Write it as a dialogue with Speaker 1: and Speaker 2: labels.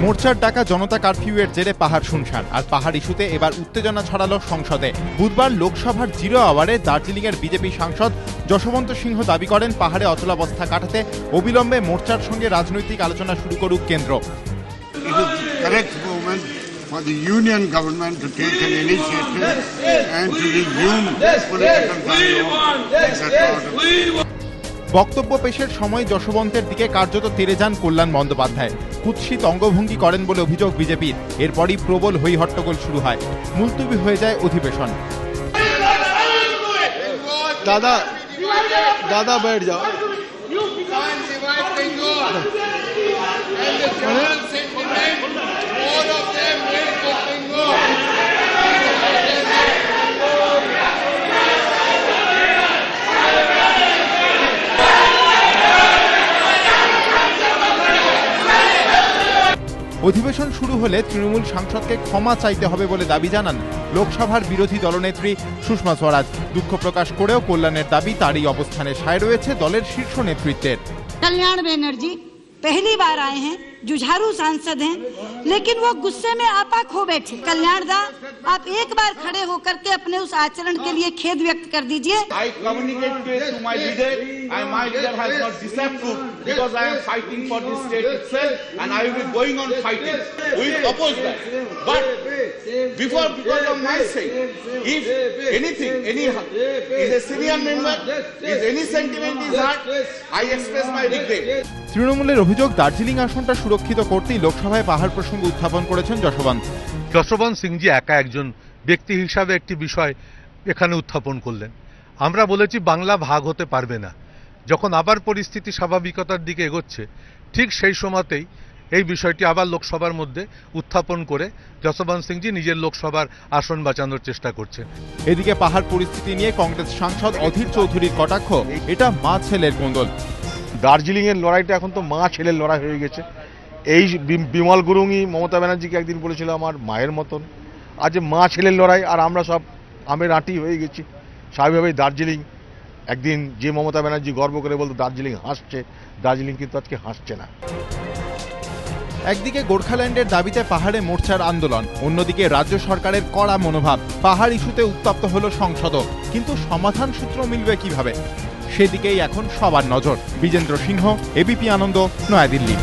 Speaker 1: মোর্চার ডাকা জনতা কারফিউয়ের জেরে পাহাড় শুনশান, আর পাহাড় ইস্যুতে এবার উত্তেজনা ছড়ালো সংসদে। বুধবার লোকসভার 0 আওয়ারে দার্জিলিংয়ের বিজেপি সাংসদ যশবন্ত সিংহ দাবি করেন, পাহাড়ে অচলাবস্থা কাটাতে অবিলম্বে মোর্চার সঙ্গে রাজনৈতিক আলোচনা শুরু করুক কেন্দ্র।
Speaker 2: For the union government to take an initiative and to resume political dialogue.
Speaker 1: বক্তব্য পেশের সময় যশবন্তের দিকে কার্যত তেড়ে যান কল্যাণ বন্দ্যোপাধ্যায়। কুৎসিত অঙ্গভঙ্গি করেন বলে অভিযোগ বিজেপির। এরপরই প্রবল হই হট্টগোল শুরু হয়, মুলতুবি হয়ে যায় অধিবেশন।
Speaker 3: দাদা দাদা बैठ जाओ।
Speaker 1: অধিবেশন শুরু হলে তৃণমূল সাংসদকে ক্ষমা চাইতে হবে বলে দাবি জানান লোকসভার বিরোধী দলনেত্রী সুষমা স্বরাজ। দুঃখ প্রকাশ করেও কল্যাণের দাবি তারই অবস্থানে সায় রয়েছে দলের শীর্ষ নেতৃত্বের।
Speaker 4: कल्याण बनर्जी पहली बार आए हैं, जुझारू सांसद हैं, लेकिन वो गुस्से में आपा खो बैठे। कल्याण दा, आप एक बार खड़े होकर के अपने उस आचरण के लिए खेद व्यक्त कर दीजिए।
Speaker 5: I communicate to my leader, and my leader has not disapproved because I am fighting for this state itself, and I will be going on fighting. We oppose that, but because of my sake, if anything, is a senior member, if any sentiment is hurt, I express my regret.
Speaker 1: তৃণমূলের অভিযোগ, দার্জিলিং আসনটা সুরক্ষিত করতেই লোকসভায় পাহাড় প্রসঙ্গ উত্থাপন করেছেন যশবন্ত।
Speaker 6: যশবন্ত সিংজি একা একজন ব্যক্তি হিসাবে একটি বিষয় এখানে উত্থাপন করলেন। আমরা বলেছি বাংলা ভাগ হতে পারবে না। যখন আবার পরিস্থিতি স্বাভাবিকতার দিকে এগোচ্ছে, ঠিক সেই সময়তেই এই বিষয়টি আবার লোকসভার মধ্যে উত্থাপন করে যশবন্ত সিংজি নিজের লোকসভার আসন বাঁচানোর চেষ্টা করছেন।
Speaker 1: এদিকে পাহাড় পরিস্থিতি নিয়ে কংগ্রেস সাংসদ অধীর চৌধুরীর কটাক্ষ, এটা মা ছেলের কোন্দল।
Speaker 7: দার্জিলিং এর লড়াইটা এখন তো মা ছেলের লড়াই হয়ে গেছে। এই বিমল গুরুংই মমতা ব্যানার্জিকে একদিন বলেছিল আমার মায়ের মতন, আজ মা ছেলের লড়াই, আর আমরা সব আমের আঁটি হয়ে গেছি। স্বাভাবিকভাবেই দার্জিলিং একদিন যে মমতা ব্যানার্জি গর্ব করে বলতো দার্জিলিং হাসছে, দার্জিলিং কিন্তু আজকে হাসছে না।
Speaker 1: একদিকে গোর্খাল্যান্ডের দাবিতে পাহাড়ে মোর্চার আন্দোলন, অন্যদিকে রাজ্য সরকারের কড়া মনোভাব। পাহাড় ইস্যুতে উত্তপ্ত হলো সংসদও, কিন্তু সমাধান সূত্র মিলবে কিভাবে, সেদিকেই এখন সবার নজর। বিজেন্দ্র সিংহ, এবিপি আনন্দ, নয়াদিল্লি।